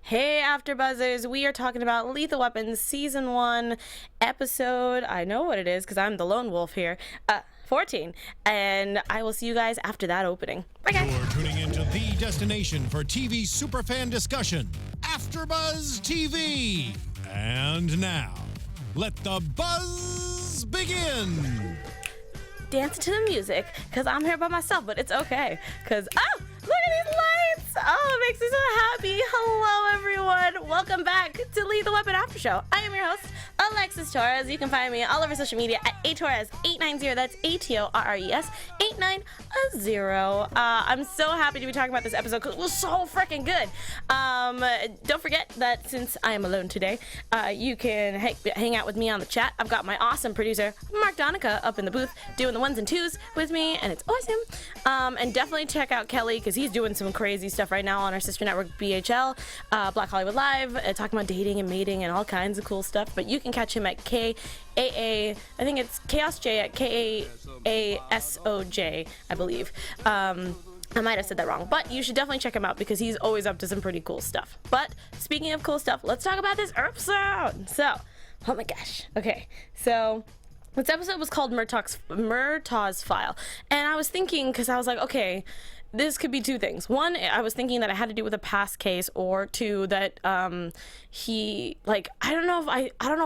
Hey AfterBuzzers, we are talking about Lethal Weapon Season 1 episode, I know what it is because I'm the lone wolf here, 14, and I will see you guys after that opening. Bye guys! You're tuning into the destination for TV superfan discussion, AfterBuzz TV. And now, let the buzz begin! Dancing to the music, because I'm here by myself, but it's okay, because, oh, look at these lights! Oh, it makes me so happy. Hello, everyone. Welcome back to Lethal Weapon After Show. I am your host, Alexis Torres. You can find me all over social media at atorres890. That's ATORRES 890. I'm so happy to be talking about this episode because it was so freaking good. Don't forget that since I am alone today, you can hang out with me on the chat. I've got my awesome producer, Mark Donica, up in the booth doing the ones and twos with me, and it's awesome. And definitely check out Kelly because he's doing some crazy stuff right now on our sister network BHL, Black Hollywood Live, talking about dating and mating and all kinds of cool stuff. But you can catch him at KAA, I think it's Chaos J at KAASOJ, I believe. I might have said that wrong, but you should definitely check him out because he's always up to some pretty cool stuff. But speaking of cool stuff, let's talk about this episode. So, oh my gosh. Okay, so this episode was called Murtaugh's File, and I was thinking, because I was like, okay, this could be two things. One, I was thinking that it had to do with a past case, or two, that he, like, I don't know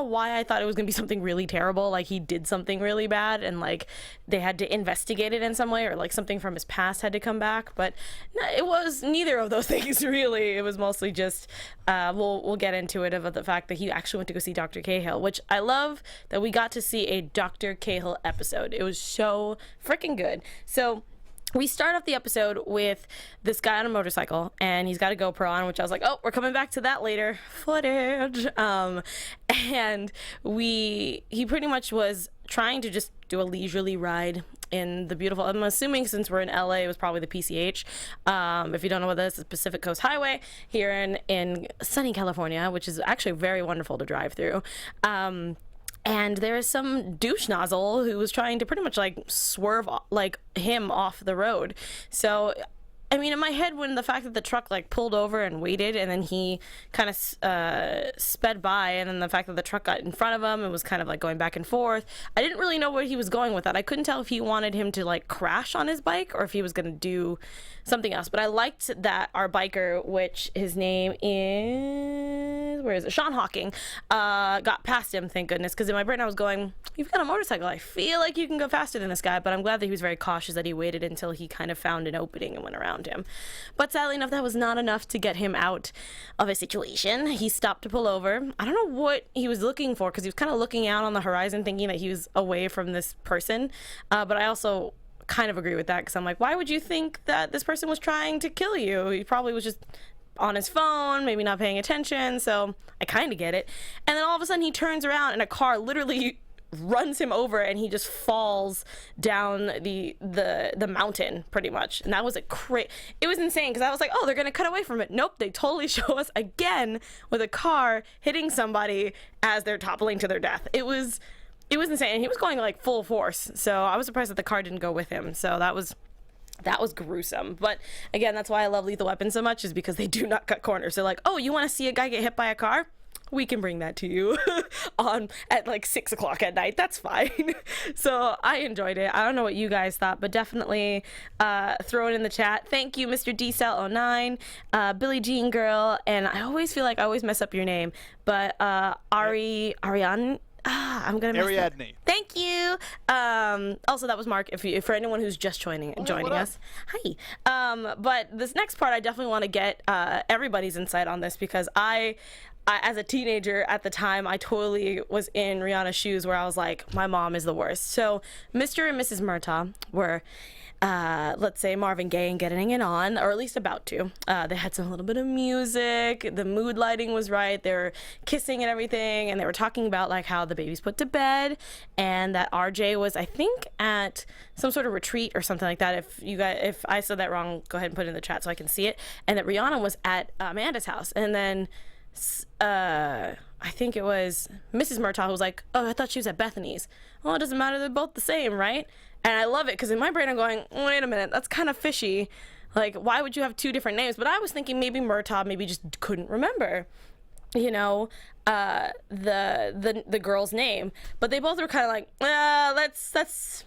why I thought it was gonna be something really terrible, like he did something really bad and like they had to investigate it in some way, or like something from his past had to come back. But no, it was neither of those things really. It was mostly just we'll get into it, of the fact that he actually went to go see Dr. Cahill, which I love that we got to see a Dr. Cahill episode. It was so freaking good. So we start off the episode with this guy on a motorcycle, and he's got a GoPro on, which I was like, oh, we're coming back to that later. Footage. And he pretty much was trying to just do a leisurely ride in the beautiful, I'm assuming since we're in LA, it was probably the PCH. If you don't know what that is, it's Pacific Coast Highway here in sunny California, which is actually very wonderful to drive through. And there is some douche nozzle who was trying to pretty much like swerve like him off the road. So, I mean, in my head, when the fact that the truck like pulled over and waited, and then he kind of sped by, and then the fact that the truck got in front of him and was kind of like going back and forth, I didn't really know where he was going with that. I couldn't tell if he wanted him to like crash on his bike or if he was going to do something else. But I liked that our biker, which his name is, where is it, Sean Hawking, got past him, thank goodness, because in my brain I was going, you've got a motorcycle, I feel like you can go faster than this guy. But I'm glad that he was very cautious, that he waited until he kind of found an opening and went around him. But sadly enough, that was not enough to get him out of a situation. He stopped to pull over. I don't know what he was looking for, because he was kind of looking out on the horizon thinking that he was away from this person. But I also kind of agree with that, because I'm like, why would you think that this person was trying to kill you? He probably was just on his phone, maybe not paying attention. So I kind of get it. And then all of a sudden he turns around and a car literally runs him over, and he just falls down the mountain pretty much. And that was it was insane, because I was like, oh, they're gonna cut away from it. Nope, they totally show us again with a car hitting somebody as they're toppling to their death. It was insane, and he was going like full force, so I was surprised that the car didn't go with him. So that was gruesome. But again, that's why I love Lethal Weapon so much, is because they do not cut corners. They're like, oh, you want to see a guy get hit by a car? We can bring that to you at like 6 o'clock at night. That's fine. So I enjoyed it. I don't know what you guys thought, but definitely throw it in the chat. Thank you, Mr. DCell09, Billie Jean Girl, and I always feel like I always mess up your name, but Ariane. I'm gonna mess Ariadne. up. Thank you. Also, that was Mark. If for anyone who's just joining us, hi. But this next part, I definitely want to get everybody's insight on this, because I, as a teenager at the time, I totally was in Rihanna's shoes, where I was like, my mom is the worst. So Mr. and Mrs. Murtaugh were, let's say, Marvin Gaye and getting it on, or at least about to. They had some little bit of music, the mood lighting was right, they were kissing and everything, and they were talking about like how the baby's put to bed, and that RJ was, I think, at some sort of retreat or something like that. If I said that wrong, go ahead and put it in the chat so I can see it. And that Rihanna was at Amanda's house, and then I think it was Mrs. Murtaugh who was like, oh, I thought she was at Bethany's. Well, it doesn't matter, they're both the same, right? And I love it, because in my brain I'm going, wait a minute, that's kind of fishy. Like, why would you have two different names? But I was thinking maybe Murtaugh maybe just couldn't remember, you know, the girl's name. But they both were kind of like,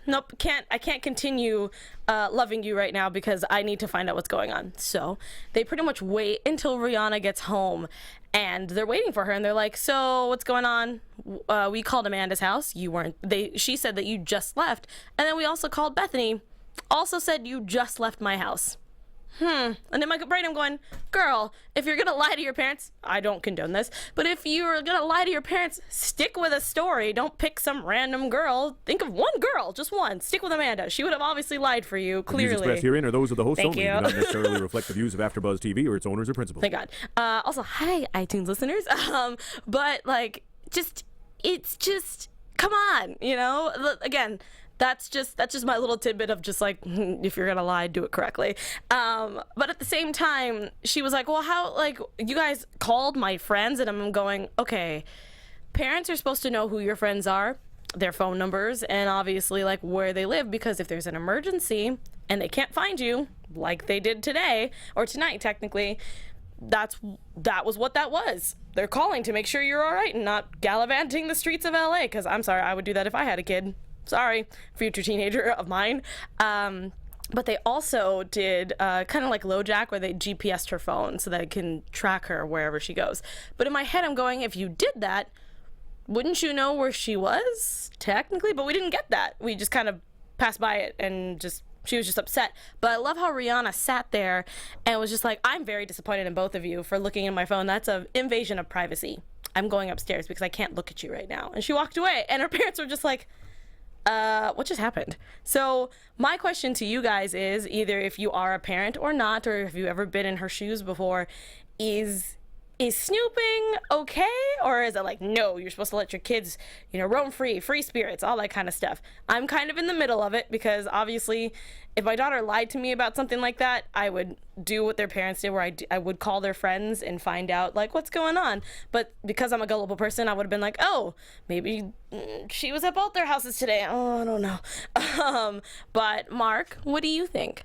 nope, I can't continue loving you right now because I need to find out what's going on. So they pretty much wait until Rihanna gets home, and they're waiting for her, and they're like, so what's going on? We called Amanda's house. You weren't. She said that you just left, and then we also called Bethany. Also said you just left my house. And in my brain, I'm going, girl, if you're going to lie to your parents, I don't condone this, but if you're going to lie to your parents, stick with a story. Don't pick some random girl. Think of one girl, just one. Stick with Amanda. She would have obviously lied for you, clearly. The views expressed herein are those of the host Thank only. you. Do not necessarily reflect the views of AfterBuzz TV or its owners or principals. Thank God. Also, hi, iTunes listeners. But, like, it's just, come on, you know? Again, that's just my little tidbit of just like, if you're gonna lie, do it correctly. But at the same time, she was like, well, how, like, you guys called my friends? And I'm going, okay, parents are supposed to know who your friends are, their phone numbers, and obviously like where they live, because if there's an emergency and they can't find you, like they did today, or tonight technically, that was what that was. They're calling to make sure you're all right and not gallivanting the streets of LA, because I'm sorry, I would do that if I had a kid. Sorry, future teenager of mine. But they also did kind of like LoJack, where they GPSed her phone so that it can track her wherever she goes. But in my head, I'm going, if you did that, wouldn't you know where she was? Technically, but we didn't get that. We just kind of passed by it and she was just upset. But I love how Rihanna sat there and was just like, I'm very disappointed in both of you for looking at my phone. That's an invasion of privacy. I'm going upstairs because I can't look at you right now. And she walked away, and her parents were just like, what just happened? So my question to you guys is, either if you are a parent or not, or if you've ever been in her shoes before, is snooping okay? Or is it like, no, you're supposed to let your kids, you know, roam free spirits, all that kind of stuff? I'm kind of in the middle of it, because obviously if my daughter lied to me about something like that, I would do what their parents did, where I would call their friends and find out like what's going on. But because I'm a gullible person, I would have been like, oh, maybe she was at both their houses today. Oh, I don't know. But Mark, what do you think?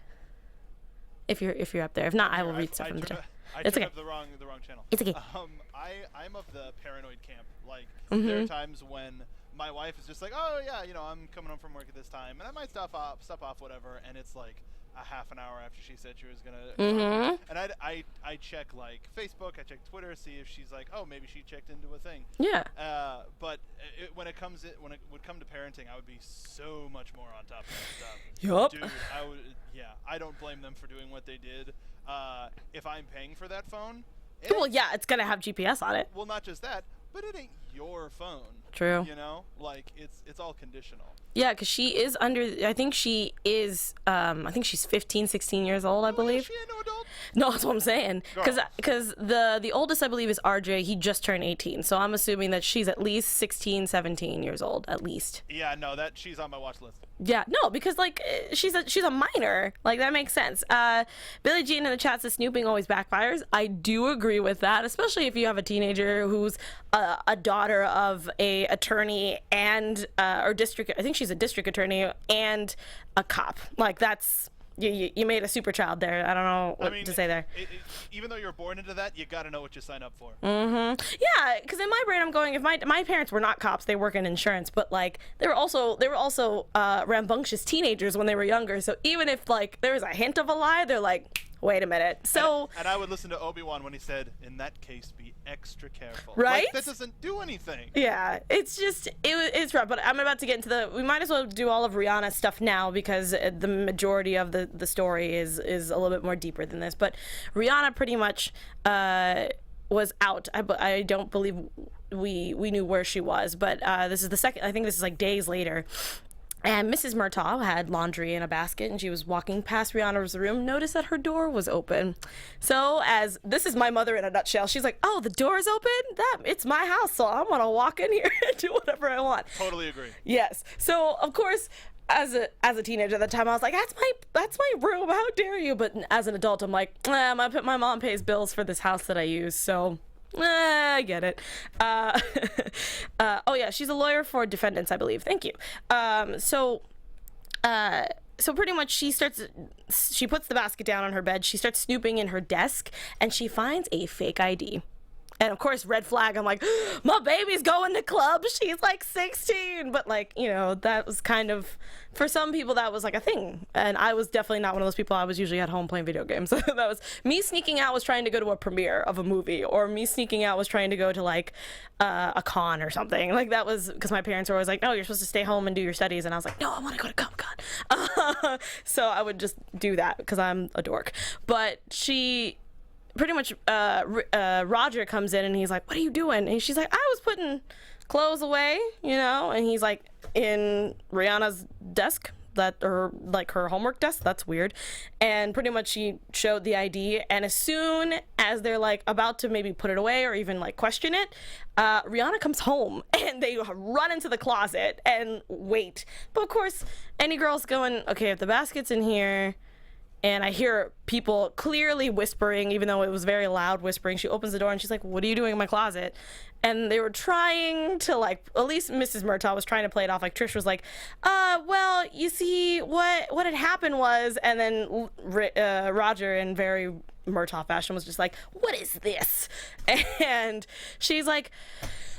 If you're up there, if not, I will read stuff from the chat. I took up the wrong channel. It's okay. I'm of the paranoid camp. Like, there are times when my wife is just like, oh yeah, you know, I'm coming home from work at this time, and I might stop off whatever, and it's like a half an hour after she said she was gonna. And I check like Facebook, I check Twitter, see if she's like, oh, maybe she checked into a thing. Yeah. But when it would come to parenting, I would be so much more on top of that stuff. Yup. Dude, I don't blame them for doing what they did. If I'm paying for that phone, Well, yeah, it's gonna have GPS on it. well, not just that, but it ain't your phone. True. You know, like it's all conditional. Yeah, because she is under, I think she is, I think she's 15, 16 years old, I believe. She ain't no adult. No, that's what I'm saying. Girl. Because the oldest, I believe, is RJ. He just turned 18. So I'm assuming that she's at least 16, 17 years old, at least. Yeah, no, she's on my watch list. Yeah, no, because, like, she's a minor. Like, that makes sense. Billie Jean in the chat says snooping always backfires. I do agree with that, especially if you have a teenager who's a daughter of a attorney and, or district, I think she's a district attorney and a cop. Like, that's, you made a super child there. I don't know what to say there. Even though you're born into that, you got to know what you sign up for. Yeah, because in my brain, I'm going, if my parents were not cops, they work in insurance, but like they were also rambunctious teenagers when they were younger. So even if like there was a hint of a lie, they're like, wait a minute. So and I would listen to Obi-Wan when he said, "In that case, be extra careful." Right? Like, that doesn't do anything. Yeah, it's just it's rough. But I'm about to get into we might as well do all of Rihanna's stuff now, because the majority of the story is a little bit more deeper than this. But Rihanna pretty much was out. I don't believe we knew where she was, but this is the second. I think this is like days later. And Mrs. Murtaugh had laundry in a basket, and she was walking past Rihanna's room, noticed that her door was open. So, as this is my mother in a nutshell, she's like, oh, the door is open? It's my house, so I'm going to walk in here and do whatever I want. Totally agree. Yes. So, of course, as a teenager at the time, I was like, that's my room, how dare you? But as an adult, I'm like, my mom pays bills for this house that I use, so... I get it. Oh yeah, she's a lawyer for defendants, I believe. Thank you. So So pretty much she puts the basket down on her bed, she starts snooping in her desk, and she finds a fake ID. And of course, red flag, I'm like, my baby's going to clubs, she's like 16. But like, you know, that was kind of, for some people that was like a thing. And I was definitely not one of those people. I was usually at home playing video games. That was, me sneaking out was trying to go to a premiere of a movie, or me sneaking out was trying to go to like a con or something. Like that was, because my parents were always like, no, you're supposed to stay home and do your studies. And I was like, no, I want to go to Comic-Con. So I would just do that because I'm a dork. But she... pretty much Roger comes in and he's like, what are you doing? And she's like, I was putting clothes away, you know. And he's like, in Rihanna's desk, or like her homework desk. That's weird. And pretty much she showed the ID, and as soon as they're like about to maybe put it away or even like question it, Rihanna comes home and they run into the closet and wait. But of course, any girl's going, okay, if the basket's in here and I hear people clearly whispering, even though it was very loud whispering, she opens the door and she's like, what are you doing in my closet? And they were trying to, like, at least Mrs. Murtaugh was trying to play it off. Like, Trish was like, well, you see, what had happened was, and then Roger, in very Murtaugh fashion, was just like, what is this? And she's like,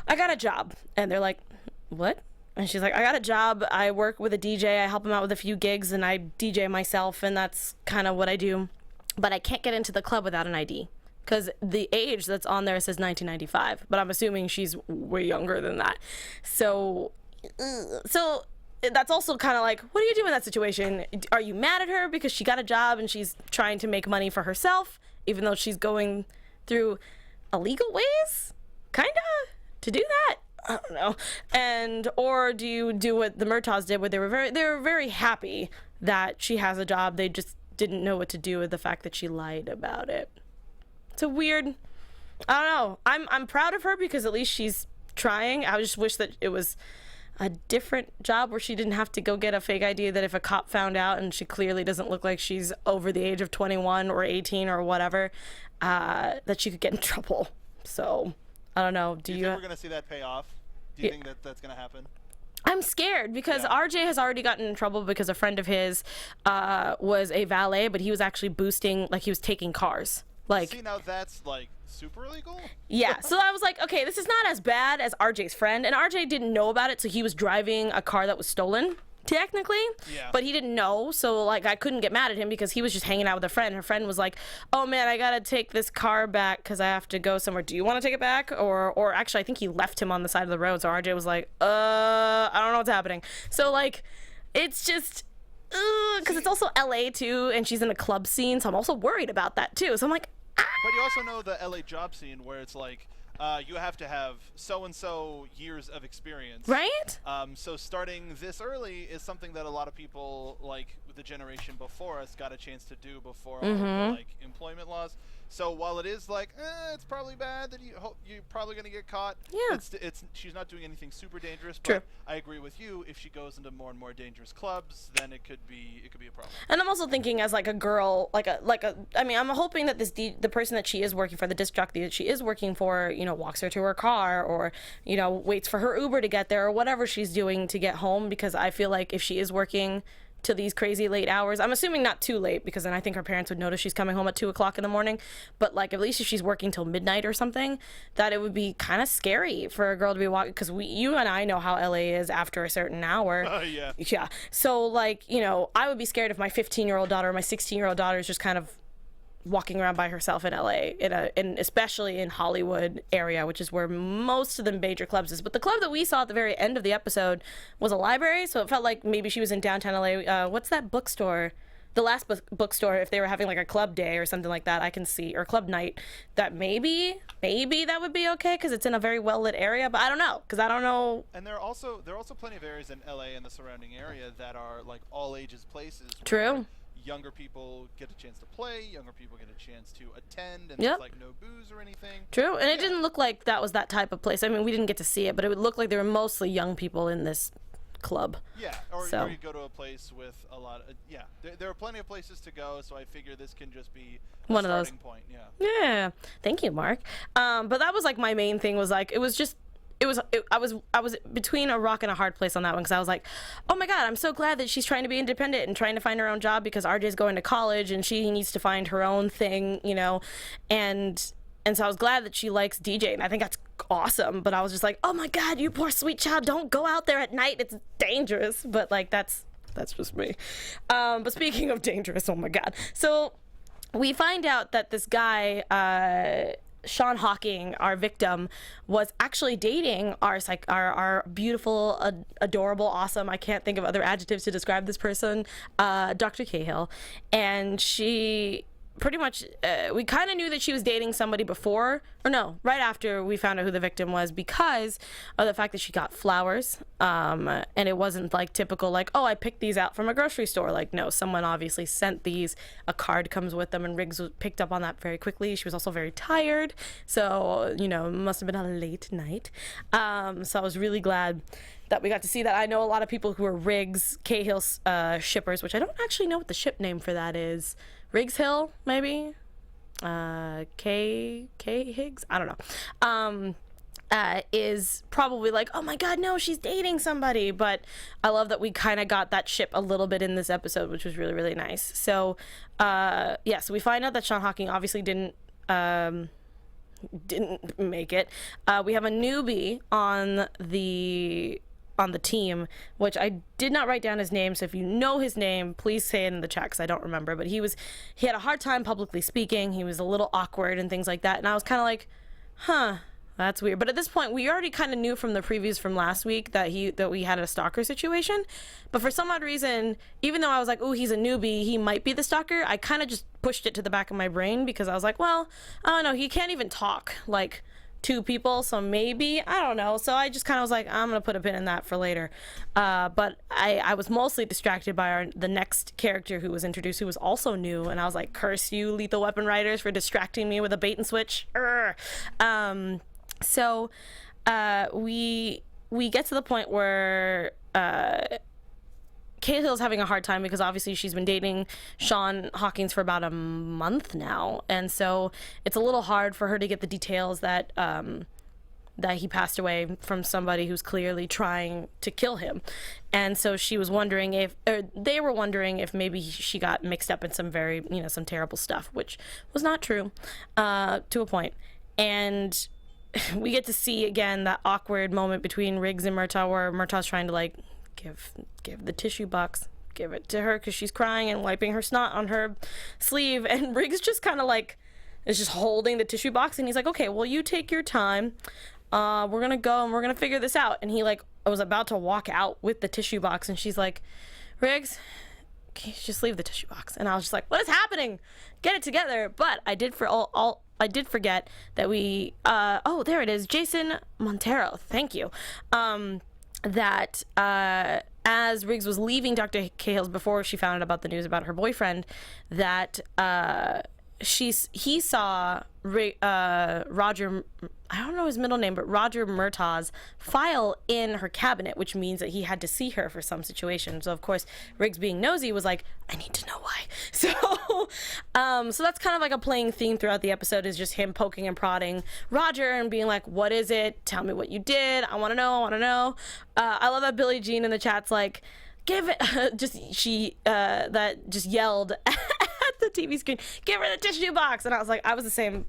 I got a job. And they're like, what? And she's like, I got a job. I work with a DJ. I help him out with a few gigs, and I DJ myself, and that's kind of what I do. But I can't get into the club without an ID, because the age that's on there says 1995. But I'm assuming she's way younger than that. So that's also kind of like, what do you do in that situation? Are you mad at her because she got a job and she's trying to make money for herself, even though she's going through illegal ways, kind of, to do that? I don't know. Or do you do what the Murtaughs did, where they were very happy that she has a job. They just didn't know what to do with the fact that she lied about it. It's a weird, I don't know. I'm proud of her because at least she's trying. I just wish that it was a different job where she didn't have to go get a fake ID, that if a cop found out and she clearly doesn't look like she's over the age of 21 or 18 or whatever, that she could get in trouble. So I don't know. Do you think we're going to see that pay off? Do you think that that's going to happen? I'm scared because RJ has already gotten in trouble because a friend of his was a valet, but he was actually boosting, like he was taking cars. Like, see, now that's like super illegal? Yeah, so I was like, okay, this is not as bad as RJ's friend, and RJ didn't know about it, so he was driving a car that was stolen, technically, but he didn't know, so like I couldn't get mad at him because he was just hanging out with a friend. Her friend was like, oh man, I gotta take this car back because I have to go somewhere. Do you want to take it back? Or actually, I think he left him on the side of the road, so RJ was like, I don't know what's happening. So like, it's just, because it's also LA too, and she's in a club scene, so I'm also worried about that too. So I'm like, But you also know the LA job scene where it's like, you have to have so-and-so years of experience. Right? So starting this early is something that a lot of people, like the generation before us, got a chance to do before all the, like, employment laws. So while it is like, it's probably bad that you're probably going to get caught. Yeah. She's not doing anything super dangerous. True. But I agree with you. If she goes into more and more dangerous clubs, then it could be a problem. And I'm also thinking as like a girl, I mean, I'm hoping that the person that she is working for, the disc jockey that she is working for, you know, walks her to her car, or, you know, waits for her Uber to get there, or whatever she's doing to get home, because I feel like if she is working to these crazy late hours, I'm assuming not too late, because then I think her parents would notice she's coming home at 2 o'clock in the morning, but like at least if she's working till midnight or something, that it would be kind of scary for a girl to be walking, because you and I know how LA is after a certain hour. Yeah. So like, you know, I would be scared if my 15-year-old daughter or my 16-year-old daughter is just kind of walking around by herself in LA, and especially in Hollywood area, which is where most of the major clubs is. But the club that we saw at the very end of the episode was a library, so it felt like maybe she was in downtown LA. What's that bookstore? The last bookstore, if they were having like a club day or something like that, I can see, or club night, that maybe that would be okay because it's in a very well lit area. But I don't know, because I don't know. And there are also plenty of areas in LA and the surrounding area that are like all ages places. True. Younger people get a chance to play, younger people get a chance to attend, and there's like no booze or anything. True, and it didn't look like that was that type of place. I mean, we didn't get to see it, but it would look like there were mostly young people in this club. Yeah, or you go to a place with a lot of, there are plenty of places to go, so I figure this can just be a one of those starting point. Yeah, thank you, Mark. But that was like my main thing, was like, it was I was between a rock and a hard place on that one, because I was like, oh my god, I'm so glad that she's trying to be independent and trying to find her own job, because RJ's going to college and she needs to find her own thing, you know, and so I was glad that she likes DJ, and I think that's awesome. But I was just like, oh my god, you poor sweet child, don't go out there at night, it's dangerous. But like that's just me. But speaking of dangerous, oh my god, so we find out that this guy, Sean Hawking, our victim, was actually dating our beautiful, adorable, awesome, I can't think of other adjectives to describe this person, Dr. Cahill. And she pretty much, we kind of knew that she was dating somebody before, or no, right after we found out who the victim was, because of the fact that she got flowers, and it wasn't like typical, like, oh, I picked these out from a grocery store. Like, no, someone obviously sent these, a card comes with them, and Riggs picked up on that very quickly. She was also very tired, so, you know, it must have been a late night. So I was really glad that we got to see that. I know a lot of people who are Riggs, Cahill shippers, which I don't actually know what the ship name for that is. Riggs Hill, maybe? K Higgs? I don't know. Is probably like, oh my god, no, she's dating somebody. But I love that we kind of got that ship a little bit in this episode, which was really, really nice. So, yeah, so we find out that Sean Hawking obviously didn't make it. We have a newbie on the team, which I did not write down his name, so if you know his name, please say it in the chat, because I don't remember. But he had a hard time publicly speaking. He was a little awkward and things like that, and I was kind of like, huh, that's weird. But at this point, we already kind of knew from the previews from last week that we had a stalker situation. But for some odd reason, even though I was like, oh, he's a newbie, he might be the stalker, I kind of just pushed it to the back of my brain, because I was like, well, I don't know, he can't even talk like two people, so maybe, I don't know. So I just kind of was like, I'm gonna put a pin in that for later. But I was mostly distracted by the next character who was introduced, who was also new, and I was like, curse you, Lethal Weapon writers, for distracting me with a bait and switch. So we get to the point where Cahill's having a hard time, because obviously she's been dating Sean Hawkins for about a month now, and so it's a little hard for her to get the details that he passed away from somebody who's clearly trying to kill him. And so she was wondering they were wondering if maybe she got mixed up in some some terrible stuff, which was not true, to a point. And we get to see again that awkward moment between Riggs and Murtaugh, where Murtaugh's trying to like give the tissue box, give it to her because she's crying and wiping her snot on her sleeve, and Riggs just kind of like is just holding the tissue box, and he's like, okay, well, you take your time, we're gonna go and we're gonna figure this out. And he like was about to walk out with the tissue box, and she's like, Riggs, can you just leave the tissue box? And I was just like, what is happening? Get it together. But I did forget that we oh, there it is, Jason Montero, thank you. That as Riggs was leaving Dr. Cahill's, before she found out about the news about her boyfriend, that he saw Roger, I don't know his middle name, but Roger Murtaugh's file in her cabinet, which means that he had to see her for some situation. So of course, Riggs, being nosy, was like, I need to know why. So that's kind of like a playing theme throughout the episode, is just him poking and prodding Roger and being like, what is it? Tell me what you did. I want to know. I love that Billie Jean in the chat's like, give it, that just yelled at the TV screen, give her the tissue box. And I was like, I was the same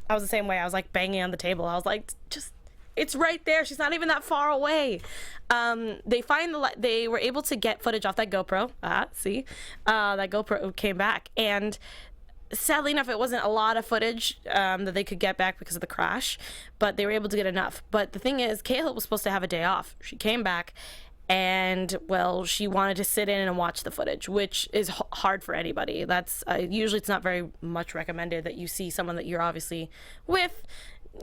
way. I was like banging on the table. I was like, just, it's right there. She's not even that far away. They were able to get footage off that GoPro. That GoPro came back, and sadly enough, it wasn't a lot of footage that they could get back because of the crash, but they were able to get enough. But the thing is, Cahill was supposed to have a day off. She came back, and well, she wanted to sit in and watch the footage, which is hard for anybody. That's usually, it's not very much recommended that you see someone that you're obviously with.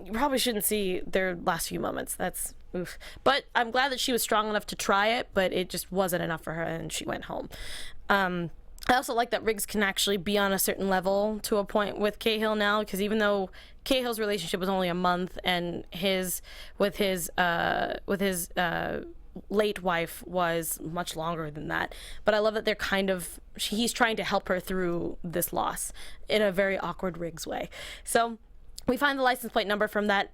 You probably shouldn't see their last few moments. That's oof. But I'm glad that she was strong enough to try it, but it just wasn't enough for her, and she went home. I also like that Riggs can actually be on a certain level to a point with Cahill now, because even though Cahill's relationship was only a month, and his late wife was much longer than that, but I love that he's trying to help her through this loss in a very awkward Riggs way. So we find the license plate number from that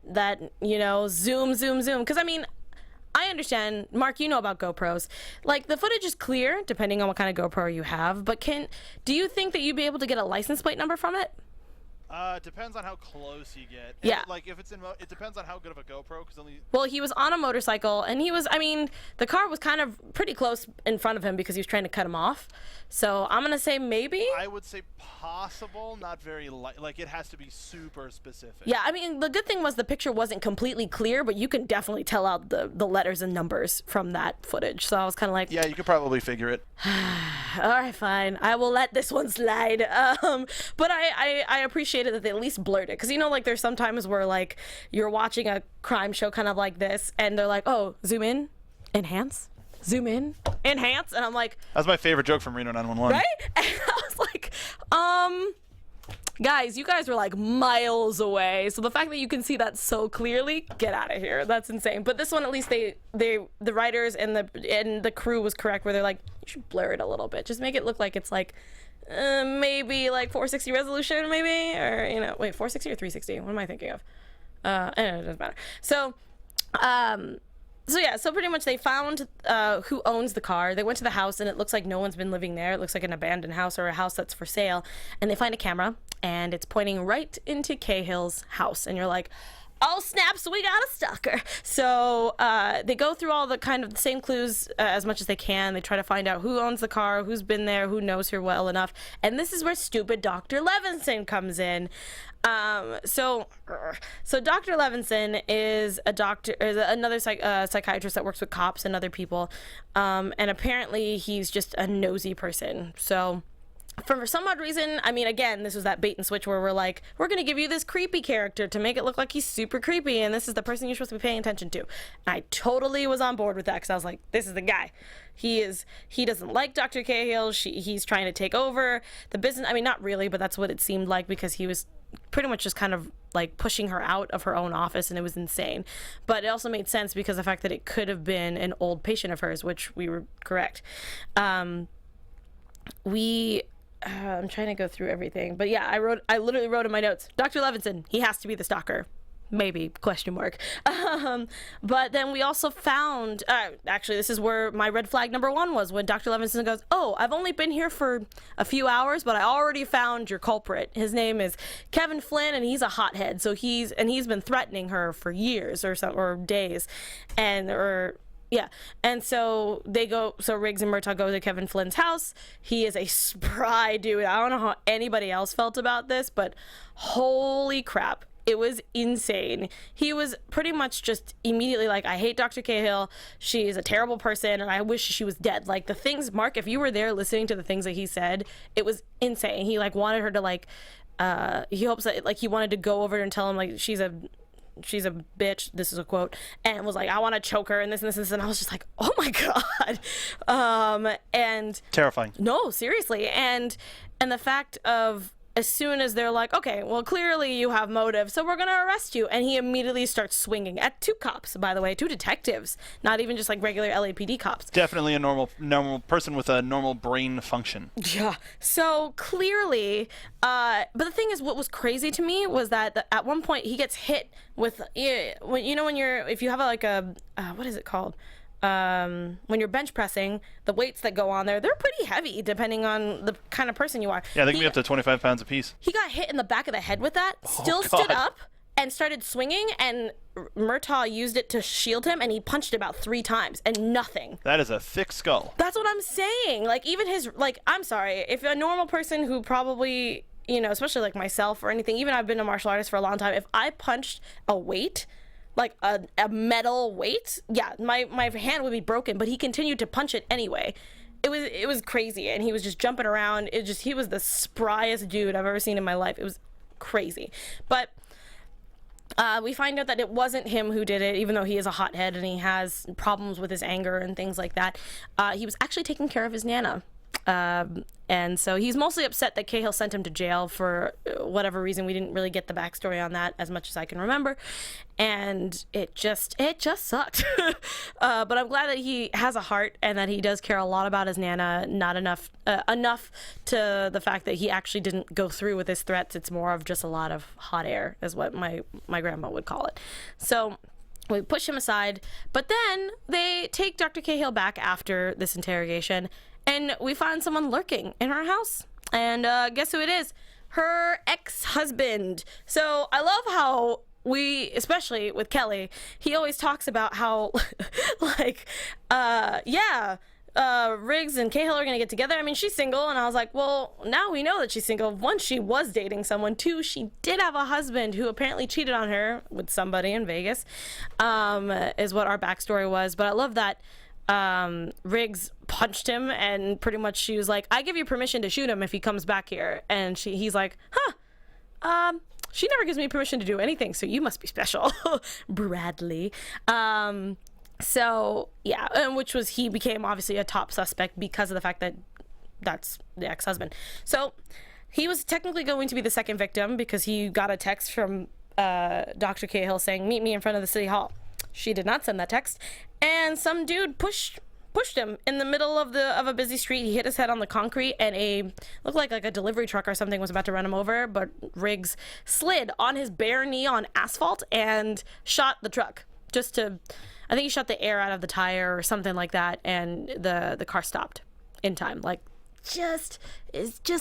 zoom, because I mean, I understand, Mark, you know about GoPros. Like, the footage is clear, depending on what kind of GoPro you have, but do you think that you'd be able to get a license plate number from it? Depends on how close you get. Yeah. Like, if it's it depends on how good of a GoPro, because only... Well, he was on a motorcycle, and the car was kind of pretty close in front of him because he was trying to cut him off. So I'm going to say maybe. I would say possible, not very like, it has to be super specific. Yeah, I mean, the good thing was the picture wasn't completely clear, but you can definitely tell out the letters and numbers from that footage. So I was kind of like... Yeah, you could probably figure it. All right, fine. I will let this one slide. But I appreciated that they at least blurred it. Because, you know, like, there's some times where, like, you're watching a crime show kind of like this, and they're like, oh, zoom in, enhance, zoom in, enhance. And I'm like... That's my favorite joke from Reno 911. Right? And I was like, guys, you guys were, like, miles away. So the fact that you can see that so clearly, get out of here. That's insane. But this one, at least the writers and the crew was correct, where they're like, you should blur it a little bit. Just make it look like it's, like, maybe like 460 resolution, maybe, or, you know, wait, 460 or 360? What am I thinking of? It doesn't matter. So yeah, so pretty much they found who owns the car. They went to the house, and it looks like no one's been living there. It looks like an abandoned house or a house that's for sale. And they find a camera, and it's pointing right into Cahill's house. And you're like, oh, snap, so we got a stalker. So they go through all the kind of the same clues as much as they can. They try to find out who owns the car, who's been there, who knows her well enough. And this is where stupid Dr. Levinson comes in. So Dr. Levinson is another psychiatrist that works with cops and other people. And apparently he's just a nosy person. So... for some odd reason, I mean, again, this was that bait and switch where we're like, we're going to give you this creepy character to make it look like he's super creepy, and this is the person you're supposed to be paying attention to. And I totally was on board with that, because I was like, this is the guy. He doesn't like Dr. Cahill. He's trying to take over the business. I mean, not really, but that's what it seemed like, because he was pretty much just kind of like pushing her out of her own office, and it was insane. But it also made sense because of the fact that it could have been an old patient of hers, which we were correct. I'm trying to go through everything, but yeah, I literally wrote in my notes, Dr. Levinson, he has to be the stalker. Maybe, question mark. But then we also found, actually, this is where my red flag number one was, when Dr. Levinson goes, oh, I've only been here for a few hours, but I already found your culprit. His name is Kevin Flynn, and he's a hothead. So he's been threatening her for years or days, yeah, and so Riggs and Murtaugh go to Kevin Flynn's house. He is a spry dude. I don't know how anybody else felt about this, but holy crap, it was insane. He was pretty much just immediately like, I hate Dr. Cahill. She's a terrible person, and I wish she was dead. Like, the things, Mark, if you were there listening to the things that he said, it was insane. He, like, wanted her to, like, he hopes that, like, he wanted to go over and tell him, like, she's a bitch, this is a quote, and was like, I want to choke her and this and this and this, and I was just like, oh my god. And terrifying. No, seriously. And the fact of, as soon as they're like, okay, well, clearly you have motive, so we're gonna arrest you, and he immediately starts swinging at two cops, by the way, two detectives, not even just like regular LAPD cops. Definitely a normal person with a normal brain function. Yeah. So clearly, but the thing is, what was crazy to me was that at one point he gets hit with, if you have what is it called? When you're bench pressing, the weights that go on there, they're pretty heavy depending on the kind of person you are. Yeah, they can be up to 25 pounds apiece. He got hit in the back of the head with that, still stood up and started swinging, and Murtaugh used it to shield him, and he punched about 3 times and nothing. That is a thick skull. That's what I'm saying. Like, even I'm sorry, if a normal person who probably, especially like myself or anything, even I've been a martial artist for a long time, if I punched a weight, like a metal weight, yeah, my hand would be broken, but he continued to punch it anyway. It was crazy, and he was just jumping around. He was the spryest dude I've ever seen in my life. It was crazy. But we find out that it wasn't him who did it, even though he is a hothead and he has problems with his anger and things like that. He was actually taking care of his Nana. And so he's mostly upset that Cahill sent him to jail for whatever reason. We didn't really get the backstory on that as much as I can remember. And it just sucked. But I'm glad that he has a heart and that he does care a lot about his Nana. Not enough to the fact that he actually didn't go through with his threats. It's more of just a lot of hot air, is what my grandma would call it. So we push him aside, but then they take Dr. Cahill back after this interrogation, and we find someone lurking in her house. And guess who it is? Her ex-husband. So I love how we, especially with Kelly, he always talks about how, like, Riggs and Cahill are gonna get together. I mean, she's single, and I was like, well, now we know that she's single. One, she was dating someone. Two, she did have a husband who apparently cheated on her with somebody in Vegas, is what our backstory was. But I love that Riggs punched him, and pretty much she was like, I give you permission to shoot him if he comes back here. And he's like, she never gives me permission to do anything, so you must be special. Bradley. So yeah, and he became obviously a top suspect because of the fact that that's the ex-husband. So he was technically going to be the second victim because he got a text from Dr. Cahill saying, meet me in front of the city hall. She did not send that text, and some dude pushed him in the middle of a busy street. He hit his head on the concrete, and looked like a delivery truck or something was about to run him over, but Riggs slid on his bare knee on asphalt and shot the truck. I think he shot the air out of the tire or something like that, and the car stopped in time. Like, just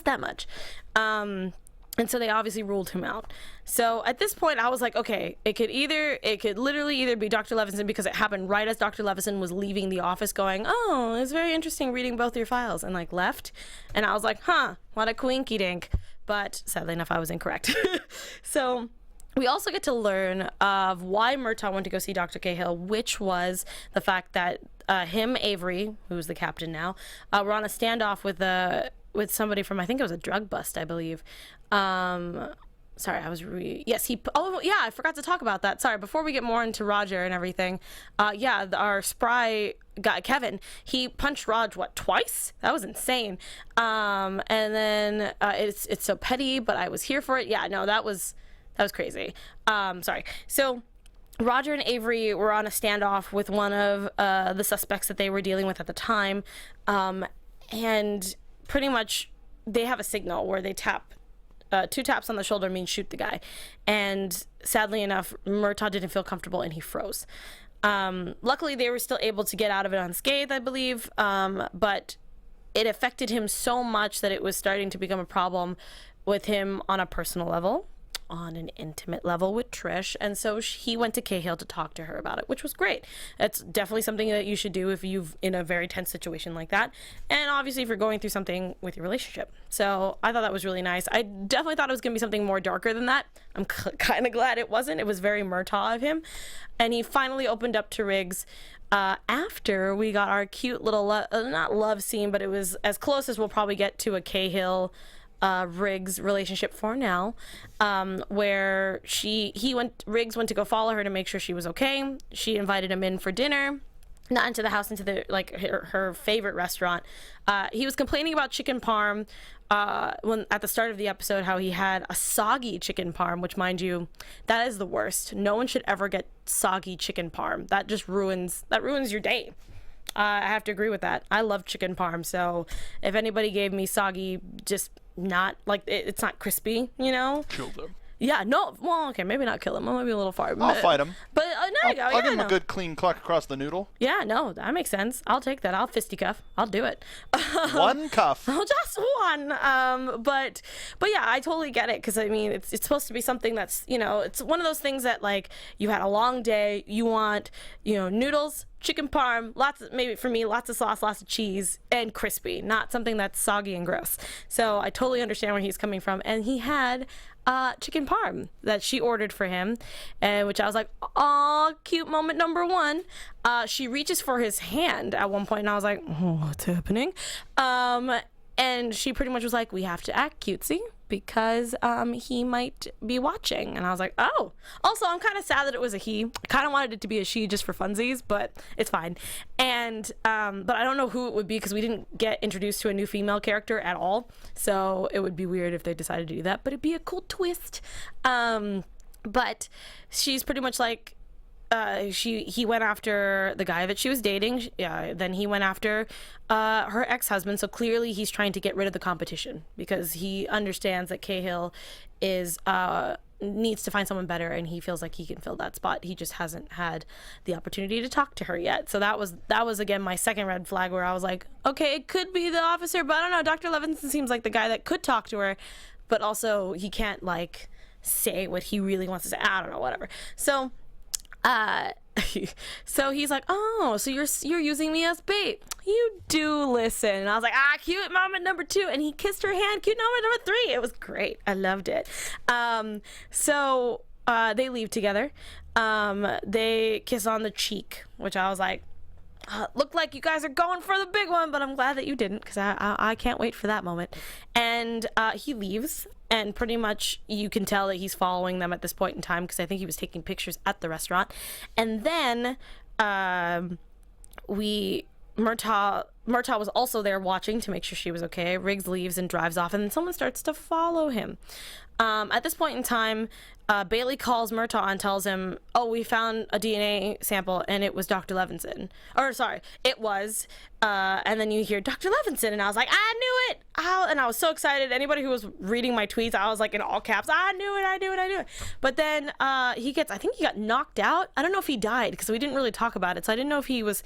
that much. And so they obviously ruled him out. So at this point, I was like, okay, it could literally either be Dr. Levinson, because it happened right as Dr. Levinson was leaving the office going, oh, it's very interesting reading both your files, and like left. And I was like, what a quinky dink. But sadly enough, I was incorrect. So we also get to learn of why Murtaugh went to go see Dr. Cahill, which was the fact that him, Avery, who's the captain now, were on a standoff with somebody from, I think it was a drug bust, I believe. Sorry, I forgot to talk about that. Sorry, before we get more into Roger and everything, our spry guy, Kevin, he punched Raj, twice? That was insane. And then it's so petty, but I was here for it. Yeah, no, that was crazy. Sorry. So Roger and Avery were on a standoff with one of the suspects that they were dealing with at the time. And pretty much they have a signal where they tap. 2 taps on the shoulder means shoot the guy. And sadly enough, Murtaugh didn't feel comfortable and he froze. Luckily, they were still able to get out of it unscathed, I believe. But it affected him so much that it was starting to become a problem with him on a personal level, on an intimate level with Trish, and so he went to Cahill to talk to her about it, which was great. That's definitely something that you should do if you've in a very tense situation like that, and obviously if you're going through something with your relationship. So I thought that was really nice. I definitely thought it was going to be something more darker than that. I'm kind of glad it wasn't. It was very Murtaugh of him, and he finally opened up to Riggs after we got our cute little not love scene, but it was as close as we'll probably get to a Cahill Riggs relationship for now, where Riggs went to go follow her to make sure she was okay. She invited him in for dinner, not into the house, into the her favorite restaurant. He was complaining about chicken parm when at the start of the episode, how he had a soggy chicken parm, which, mind you, that is the worst. No one should ever get soggy chicken parm. That just ruins your day. I have to agree with that. I love chicken parm, so if anybody gave me soggy, just not like it's not crispy, you know. Kill them. Yeah, no. Well, okay, maybe not kill him. I might be a little far. I'll fight him. But there you go. I'll give him a good clean cluck across the noodle. Yeah, no, that makes sense. I'll take that. I'll fisticuff. I'll do it. One cuff. Just one. But yeah, I totally get it, because I mean, it's supposed to be something that's, you know, it's one of those things that, like, you had a long day, you want, you know, noodles, chicken parm, maybe for me, lots of sauce, lots of cheese, and crispy, not something that's soggy and gross. So I totally understand where he's coming from. And he had chicken parm that she ordered for him, and which I was like, aw, cute moment number one. She reaches for his hand at one point, and I was like, oh, what's happening? And she pretty much was like, we have to act cutesy because he might be watching. And I was like, oh. Also, I'm kind of sad that it was a he. I kind of wanted it to be a she just for funsies, but it's fine. And but I don't know who it would be, because we didn't get introduced to a new female character at all. So it would be weird if they decided to do that, but it'd be a cool twist. But she's pretty much like, he went after the guy that she was dating. Then he went after her ex-husband. So clearly he's trying to get rid of the competition, because he understands that Cahill is needs to find someone better, and he feels like he can fill that spot. He just hasn't had the opportunity to talk to her yet. So that was again my second red flag, where I was like, okay, it could be the officer, but I don't know. Dr. Levinson seems like the guy that could talk to her, but also he can't like say what he really wants to say. I don't know, whatever. So so he's like, oh, so you're using me as bait. You do listen. And I was like, cute moment number 2. And he kissed her hand. Cute moment number 3. It was great. I loved it. So they leave together. They kiss on the cheek, which I was like, looked like you guys are going for the big one, but I'm glad that you didn't, because I can't wait for that moment. And he leaves, and pretty much you can tell that he's following them at this point in time, because I think he was taking pictures at the restaurant. And then Murtaugh was also there watching to make sure she was okay. Riggs leaves and drives off, and then someone starts to follow him. At this point in time, Bailey calls Murtaugh and tells him, oh, we found a DNA sample, and it was Dr. Levinson. Or, sorry, it was. And then you hear Dr. Levinson, and I was like, I knew it! And I was so excited. Anybody who was reading my tweets, I was like in all caps, I knew it. But then I think he got knocked out. I don't know if he died, because we didn't really talk about it, so I didn't know if he was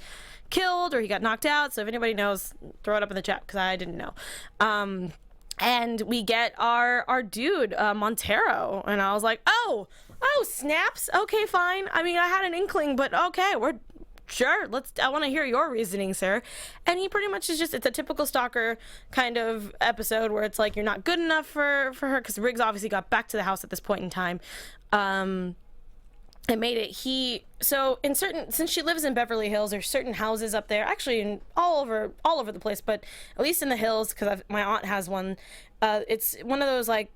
killed or he got knocked out. So if anybody knows, throw it up in the chat, because I didn't know. And we get our dude, Montero, and I was like, oh, snaps. Okay, fine. I mean, I had an inkling, but okay, we're sure. I want to hear your reasoning, sir. And he pretty much is just, it's a typical stalker kind of episode where it's like, you're not good enough for her, because Riggs obviously got back to the house at this point in time. And made it. Since she lives in Beverly Hills, there's certain houses up there, actually all over the place, but at least in the hills, because my aunt has one. It's one of those like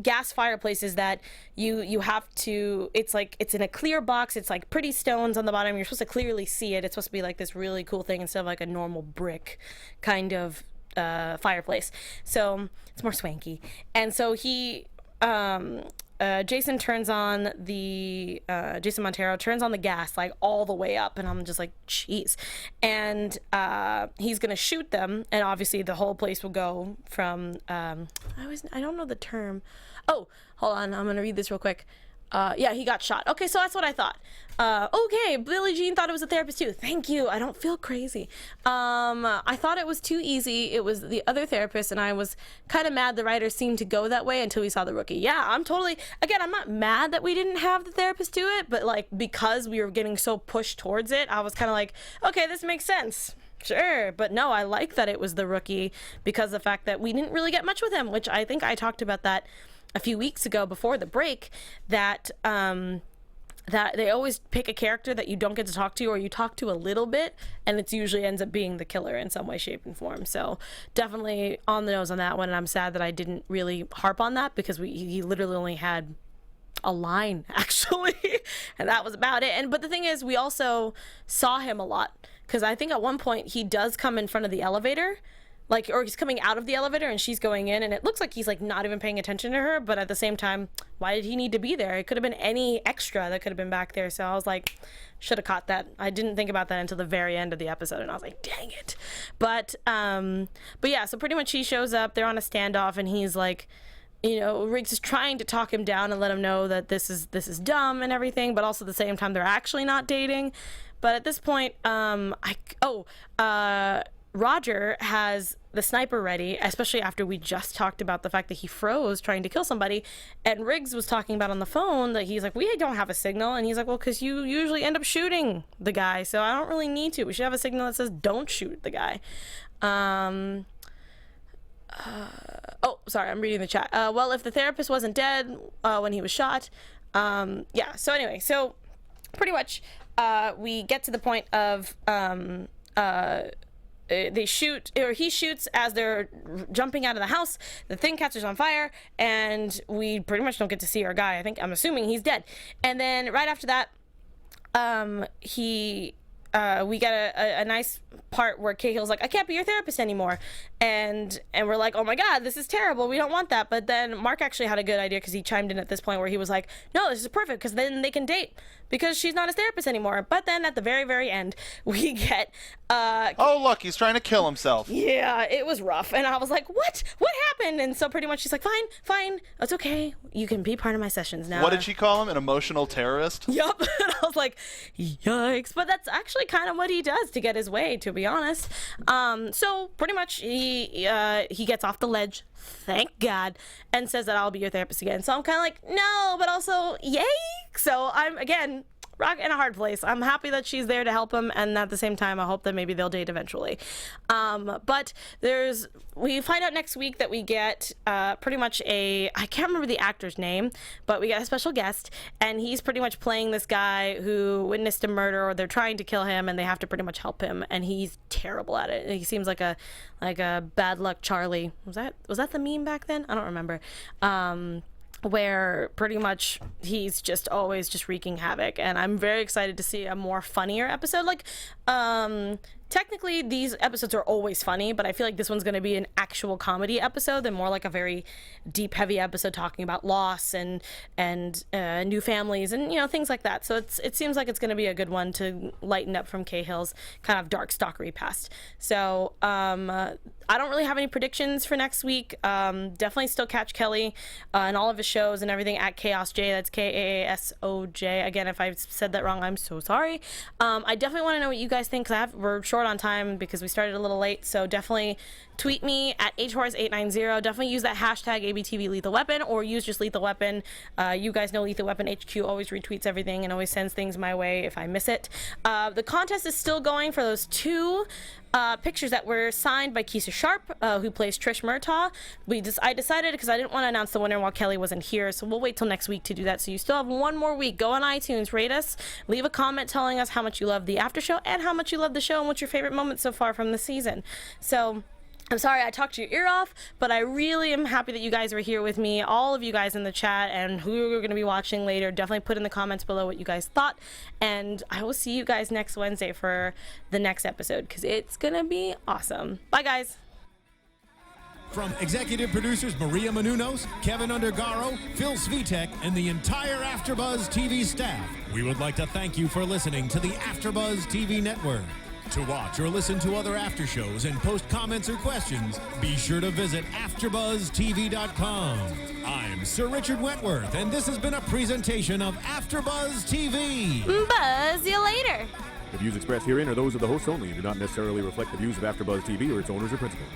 gas fireplaces that you have to. It's in a clear box. It's like pretty stones on the bottom. You're supposed to clearly see it. It's supposed to be like this really cool thing instead of like a normal brick kind of fireplace. So it's more swanky. And so Jason Montero turns on the gas like all the way up, and I'm just like, jeez. And he's gonna shoot them, and obviously the whole place will go from I don't know the term. Oh, hold on, I'm gonna read this real quick. Yeah, he got shot. Okay, so that's what I thought. Okay, Billie Jean thought it was a therapist too. Thank you. I don't feel crazy. I thought it was too easy. It was the other therapist, and I was kind of mad the writers seemed to go that way until we saw the rookie. Yeah, I'm not mad that we didn't have the therapist do it, but like, because we were getting so pushed towards it, I was kind of like, okay, this makes sense. Sure, but no, I like that it was the rookie, because the fact that we didn't really get much with him, which I think I talked about that a few weeks ago before the break, that that they always pick a character that you don't get to talk to, or you talk to a little bit, and it usually ends up being the killer in some way, shape, and form. So definitely on the nose on that one, and I'm sad that I didn't really harp on that, because he literally only had a line, actually, and that was about it. But the thing is, we also saw him a lot, because I think at one point he does come in front of the elevator, or he's coming out of the elevator and she's going in, and it looks like he's like not even paying attention to her, but at the same time, why did he need to be there? It could have been any extra that could have been back there. So I was like, should have caught that. I didn't think about that until the very end of the episode, and I was like, dang it. But yeah, so pretty much he shows up, they're on a standoff, and he's like, Riggs is trying to talk him down and let him know that this is dumb and everything, but also at the same time they're actually not dating. But at this point, Roger has the sniper ready, especially after we just talked about the fact that he froze trying to kill somebody, and Riggs was talking about on the phone that he's like, we don't have a signal, and he's like, well, because you usually end up shooting the guy, so I don't really need to. We should have a signal that says don't shoot the guy. Sorry, I'm reading the chat. Well, if the therapist wasn't dead when he was shot, so anyway, so pretty much we get to the point of they shoot, or he shoots as they're jumping out of the house. The thing catches on fire, and we pretty much don't get to see our guy. I'm assuming he's dead. And then right after that, we get a nice part where Cahill's like, I can't be your therapist anymore, and we're like, oh my god, this is terrible, we don't want that. But then Mark actually had a good idea, because he chimed in at this point where he was like, no, this is perfect, because then they can date, because she's not his therapist anymore. But then at the very, very end, we get oh look, he's trying to kill himself. yeah, it was rough, and I was like, what happened? And so pretty much she's like, fine, it's okay, you can be part of my sessions now. What did she call him? An emotional terrorist? Yup. And I was like, yikes. But that's actually kind of what he does to get his way, to be honest. So pretty much he gets off the ledge, thank God, and says that I'll be your therapist again. So I'm kind of like, no, but also yay. So I'm, again, rock in a hard place. I'm happy that she's there to help him, and at the same time, I hope that maybe they'll date eventually. But we find out next week that we get pretty much I can't remember the actor's name, but we got a special guest, and he's pretty much playing this guy who witnessed a murder, or they're trying to kill him, and they have to pretty much help him, and he's terrible at it. He seems like a bad luck Charlie. Was that the meme back then? I don't remember. Where pretty much he's just always just wreaking havoc, and I'm very excited to see a more funnier episode. Like, technically these episodes are always funny, but I feel like this one's going to be an actual comedy episode and more like a very deep, heavy episode talking about loss and new families and, you know, things like that. So it seems like it's going to be a good one to lighten up from Cahill's kind of dark, stalkery past. So I don't really have any predictions for next week. Definitely still catch Kelly and all of his shows and everything at Chaos J. That's KAASOJ. Again, if I said that wrong, I'm so sorry. I definitely want to know what you guys think, because we're short on time because we started a little late. So definitely tweet me at HHorse890. Definitely use that hashtag ABTV Lethal Weapon, or use just Lethal Weapon. You guys know Lethal Weapon HQ always retweets everything and always sends things my way if I miss it. The contest is still going for those two pictures that were signed by Keisha Sharp, who plays Trish Murtaugh. I decided, because I didn't want to announce the winner while Kelly wasn't here, so we'll wait till next week to do that. So you still have one more week. Go on iTunes, rate us, leave a comment telling us how much you love the after show and how much you love the show and what's your favorite moment so far from the season. So I'm sorry I talked your ear off, but I really am happy that you guys were here with me. All of you guys in the chat and who you're going to be watching later, definitely put in the comments below what you guys thought. And I will see you guys next Wednesday for the next episode, because it's going to be awesome. Bye, guys. From executive producers Maria Menounos, Kevin Undergaro, Phil Svitek, and the entire AfterBuzz TV staff, we would like to thank you for listening to the AfterBuzz TV network. To watch or listen to other after shows and post comments or questions, be sure to visit AfterBuzzTV.com. I'm Sir Richard Wentworth, and this has been a presentation of AfterBuzz TV. Buzz you later. The views expressed herein are those of the hosts only and do not necessarily reflect the views of AfterBuzz TV or its owners or principals.